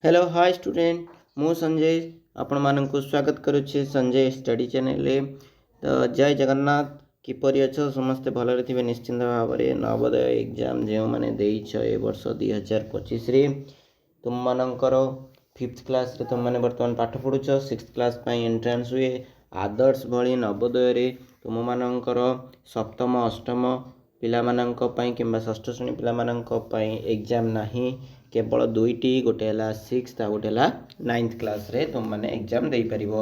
Hello hi student मु संजय आपण मानक स्वागत करुच्छे संजय स्टडी चैनल तो जय जगन्नाथ किपरि अच्छ समस्ते भलरे थे निश्चिंत भाव में नवोदय एग्जाम जो मैंने ए वर्ष 2025 तुम मानकर 5th क्लास रे तुम मैंने बर्तमान पाठ पढ़ुछ 6th क्लास एंट्रांस हुए आदर्श भली नवोदय रे तुम मानकर सप्तम अष्टम पिला मानक पई किंबा षष्ठ श्रेणी पिला मानक पई एग्जाम नाही केवल दुईटी गोटे है 6th गोटे है 9th क्लास रे तुम मैंने एग्जाम दे परिबो।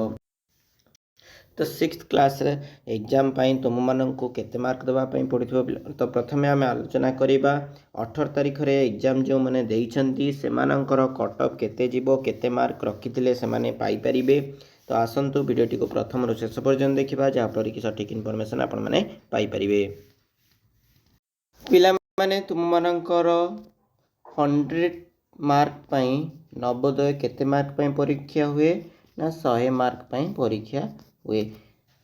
तो 6th क्लास रे एग्जाम पाई तुम मानक केते मार्क देवा पई पड़िथो तो प्रथमे आम आलोचना करिबा 18 तारिख रे एग्जाम जो मैंने देइछंती से मानकर कट ऑफ केते जीवो केते मार्क रखिथिले से माने पाई परिबे। तो आसंतु वीडियोटी को प्रथम रु शेष पर्यंत देखिबा जहाँ पर कि सठिक इनफॉरमेशन आपण माने पाई परिबे। पिला माने तुम मानकर 100 मार्क पाई नवोदय केते मार्क पाई परीक्षा हुए ना 100 मार्क पाई परीक्षा हुए।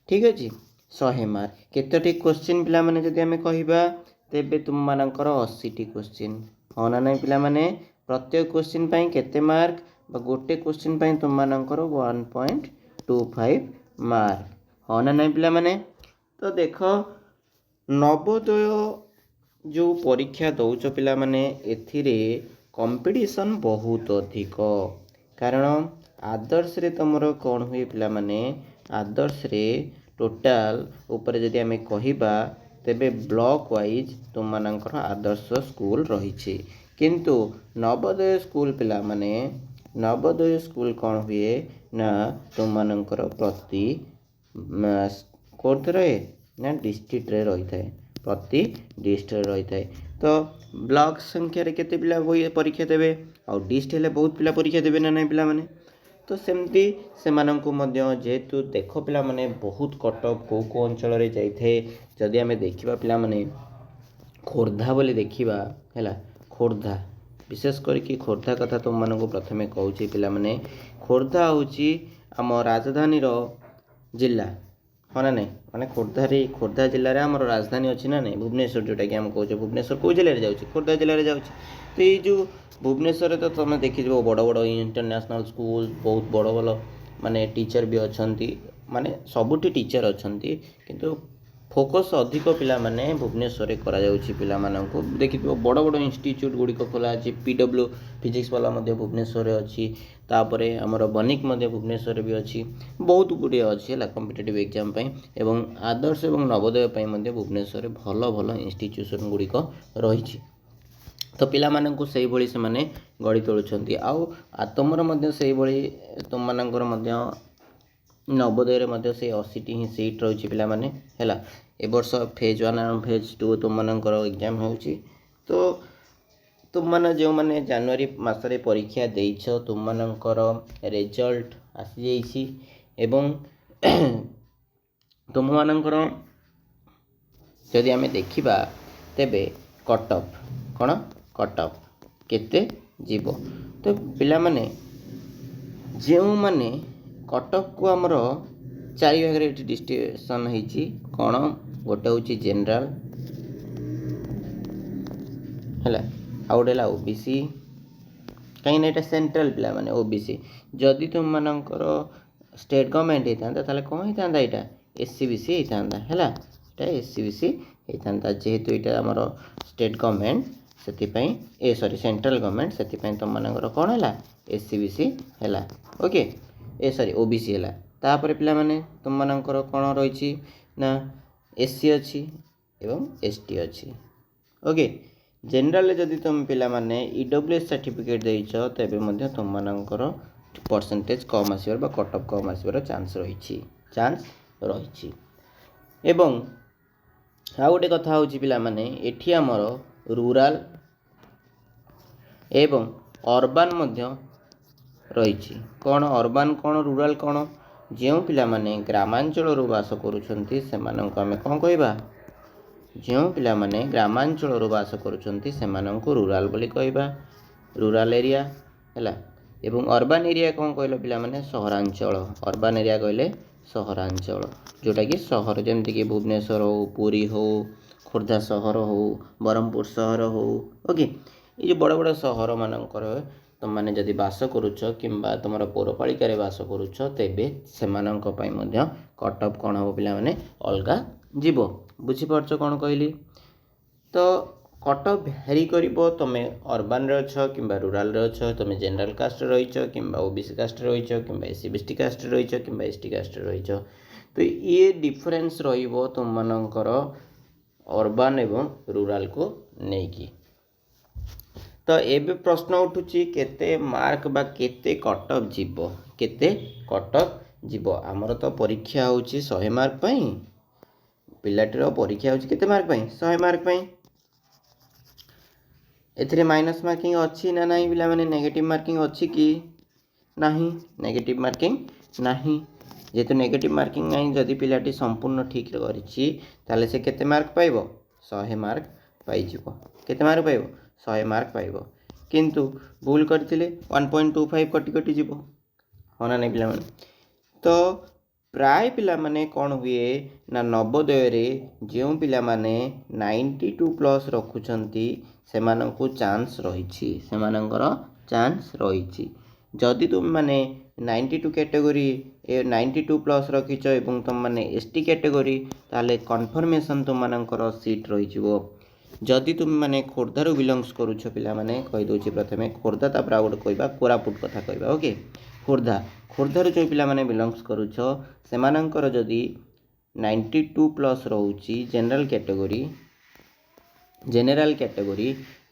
ठीक अच्छे 100 मार्क केतोटी क्वेश्चन पिला माने जदि आमे कहिबा तेबे तुम मानकर 80टी क्वेश्चन हाँ ना नहीं पिला माने प्रत्येक क्वेश्चन पाई केते मार्क बा गोटे क्वेश्चन पाई तुम मानकर 1.25 मार्क हाँ ना नहीं पिला माने। तो देख नवोदय जो परीक्षा दौच पिला माने एथिरे कंपटीशन बहुत अधिक कारण आदर्श रे तुमर कौन हुए पिला माने आदर्श रे टोटाल ऊपर जदि आमे कहिबा तेबे ब्लॉक वाइज तुम मानकर आदर्श स्कूल रही किंतु नवोदय स्कूल पिला माने नवोदय स्कूल कौन हुए ना तुम मानकर प्रति कोर्थ रहे ना डिस्ट्रिक्ट रे रही थाए प्रति डिस्ट्रिक्ट रही थाए। तो ब्लॉक संख्या रे केते पिला परीक्षा देबे आ डिस्ट हेले बहुत पिला परीक्षा देबे ना नहीं पिला माने। तो सेमती से माननकु मध्य जेहेतु देख पिला माने बहुत कटअप को अंचल रे जाई थे जदि आमे देखिबा पिला माने खोर्धा बोली देखिबा हैला खोर्धा विशेष करके खोर्धा कथा तुम माननकु प्रथमे कहूची पिला माने खोर्धा होची आम राजधानी रो जिला हाँ ना नहीं माने खोर्धा जिले में आम राजधानी अच्छी ना नहीं भुवनेश्वर जोटा कि आम कहे भुवनेश्वर कौ जिले में जाऊँगी खोर्धा जिले में जाऊँगी। तो ये जो भुवनेश्वर तो तुम देखी बड़ बड़ इंटरनेशनल स्कूल बहुत बड़ बड़ माने टीचर भी अच्छा माने सबुठी टीचर अच्छा किंतु फोकस अधिक पिला माने भुवनेश्वर करा जाउछि पिला माननकु देखि बड़ बड़ इंस्टीट्यूट गुडी को खोला अछि पीडब्ल्यू फिजिक्स वाला मध्य भुवनेश्वर अछि तापरे हमर बनिक मध्य भुवनेश्वर भी अछि बहुत गुडी अछि ला कॉम्पिटिटिव एग्जाम पई एवं आदर्श एवं नवोदय पई मध्य भुवनेश्वर भलो भलो इंस्टीट्यूशन गुडी को रहिछि। तो पिला माननकु सेही भଳି से माने गडी तोळुछंती आउ तुमर मध्य सेही भଳି तुम माननकर मध्य नवोदय रे मध्य से 80टी ही सीट रही पिला माने हैला ए वर्ष फेज 1 और फेज 2 तुम मानकर एग्जाम होउची। तो तुम माने जो माने जनवरी मासरे परीक्षा देइछ तुम मानकर रिजल्ट आसी जाइछि एवं तुम मानकर जदि आमे देखिबा तेबे cut of cone cut off केते जीवो। तो पिला माने जेउ माने कट ऑफ को हमरो चारि भाग रे डिस्ट्रीब्यूशन होईची कोन गोटे होची जनरल हैला आउडेला ओबीसी कहीं ना सेंट्रल पिला माने ओबीसी जदि तुम मानकर स्टेट गवर्नमेंट होता ताले कौन होता यहाँ एससीबीसी होता हैला एटा एससीबीसी होता जेहेतु यहाँ आमर स्टेट गवर्नमेंट से सॉरी सेंट्रल गवर्नमेंट से तुम मानकर कौन है एससीबीसी है ओके ए सॉरी ओबीसी है तापर पिला माने तुम मानकर कौन रही ना एससी अच्छी एवं एसटी अच्छी ओके। जनरल जदि तुम पिला माने ईडब्ल्यूएस सर्टिफिकेट देइछ तेबे मध्य तुम मानकर परसेंटेज कम आसीबार बा कट ऑफ कम आसीबार चांस रही एवं आ गोटे कथा होची पिला माने एठी हमर रूरल एवं अर्बन मध्य रही कौन अर्बन कौन रूरल कौन जो पिला माने ग्रामांचल बास करुछंती सेमानंको आमे कौन कहबा जो पिला माने ग्रामांचल बास करुछंती सेमानंको रूरल बोली कहबा रूरल एरिया हैला एवं अर्बन एरिया कौन कहलो पिला माने सहरांचल अर्बन एरिया कहले सहरांचल जोटा कि सहर जेमति कि भुवनेश्वर हो पुरी हो खोर्धा सहर हो ब्रह्मपुर सहर हो ओके ये जो बड़ बड़ सहर मानकर तुमने जदि बास करुच कि तुम पौरपालिकार बास करुच तेबे सेमानंक पई मध्य कट ऑफ कौन हम पिला माने अलग जीव बुझीपारच कौन कहली। तो कट ऑफ भैरी करिवो तुम अर्बान रे अछ कि रूराल रे अछ, तुम जनरल कास्ट रहीच कि ओबीसी कास्ट रहीच कि एससी बीएसटी कास्ट रहीच कि एसटी कास्ट रहीच। तो ये डिफरेंस रहिबो तुम मानकर अर्बान एवं रूराल को नेकी। तो एबे प्रश्न उठुची केते मार्क बा केते कट ऑफ जीव, केते कट ऑफ जीव। आमर तो परीक्षा होची 100 मार्क पई, पिलाटीर परीक्षा होची केते मार्क पई 100 मार्क पई। एथिरे माइनस मार्किंग अच्छी ना नहीं पिला माने नेगेटिव मार्किंग अच्छी कि नहीं, नेगेटिव मार्किंग नहीं। जेहेतु नेगेटिव मार्किंग नहीं, जदि पिलाटी संपूर्ण ठीक करिछि ताले से केते मार्क पाइबो 100 मार्क पाइजिवो। केते मार्क पाइबो 100 मार्क पाइबो। किंतु भूल करथिले 1.25 कटि कटि जीवो होना नहीं पिला माने। तो प्राय पिला माने कौन हुए ना नवोदय रे जो पिला माने 92+ रखुचंती सेमानंकु चांस रहिछि, सेमानंकर चांस रहिछि। जदि तुम माने 92 कैटेगरी 92+ रखिछ एवं तुम माने एसटी कैटेगरी ताले कन्फर्मेशन तुम मानकर सीट रहिजिवो। जदि तुम माने खोर्धारू बिलंग्स करूछ पिला माने कहि दोछि प्रथमे खोर्धा तापर आउट कहबा कोरापुट कथा कहबा। ओके खोर्धारू जो पिला माने बिलंग्स करूछ सेमानंकर जदि 92+ रहुछि जनरल कैटेगरी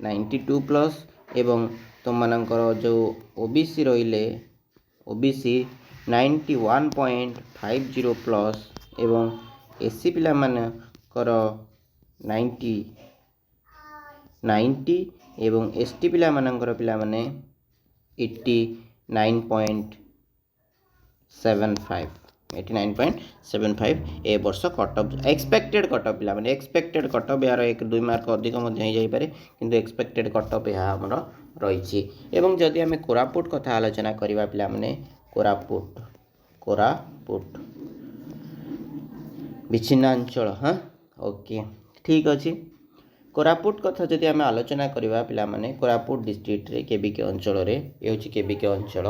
92+ एवं तुम मानकर जो ओबीसी रहिले ओबीसी 91.50+ एवं एससी पिला मानकर 90 एवं एसटी पिला मानकर पिला माने 89.75 ए वर्ष cut off expected cut off पिला माने एक्सपेक्टेड कट ऑफ यार 1-2 मार्क अधिक मध्य हो जाई पारे किंतु एक्सपेक्टेड कट ऑफ यह हमर रही। एवं जदि आम कोरापुट कथा आलोचना करवा पिला माने कोरापुट विच्छिन्नांचल। हाँ ओके ठीक अच्छे। कोरापुट कथा जदि आम आलोचना करवा पिला माने कोरापुट डिस्ट्रिक्ट रे केबिके अंचल रे ये केबिके अंचल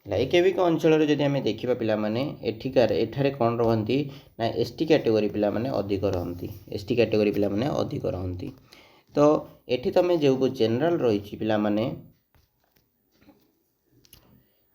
है। केबिके अंचल रे जदि आम देखा पिला माने एठारे कौन रहती ना एसटी कैटेगरी पिला माने अधिक रहती, एसटी कैटेगरी पिला माने अधिक रहती। तो एठी तमे जो जनरल रही पिला माने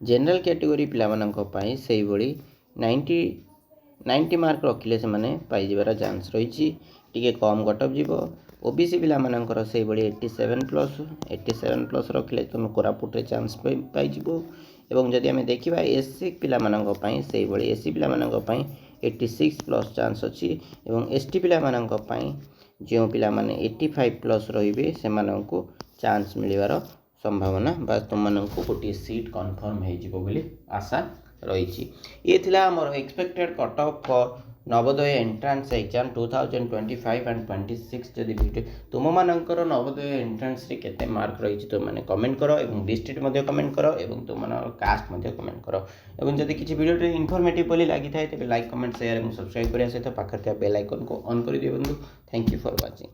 जनरल कैटेगरी पिला मानक पई सेही भली 90 मार्क रखिले से माने पाई जिबार चांस रही टिके कम कट ऑफ जीवो। ओबीसी पिला मानकर सेही भली 87+ रखिले तुम कोरापुट रे चांस पाई जिवो। एवं जदि आम देखा एससी पिला मानक पई सेही भली एससी पिला मानक पई 86+ चांस अछि एवं एसटी पिला मानक पई जो पिला माने 85+ रहिबे से माननको चांस मिलिबार संभावना बा तुम माननको गोटे सीट कन्फर्म हो जिवो बोली आशा रही। ये थिला हमर expected cut off for Navodaya entrance exam 2025 and 26। जदि वीडियो तुम मानकर नवोदय एंट्रांस रे केते मार्क रही तुम माने कमेंट करो एवं डिस्ट्रिक्ट मध्ये कमेंट करो एवं तुम मानकर कास्ट मध्ये कमेंट करो। एवं जदि किछि वीडियो रे इन्फॉर्मेटिव बोली लागि थाए तबे लाइक कमेंट शेयर एवं सब्सक्राइब करिया सहित पाखर बेल आइकन को ऑन कर दियो बंधु। Thank you for watching.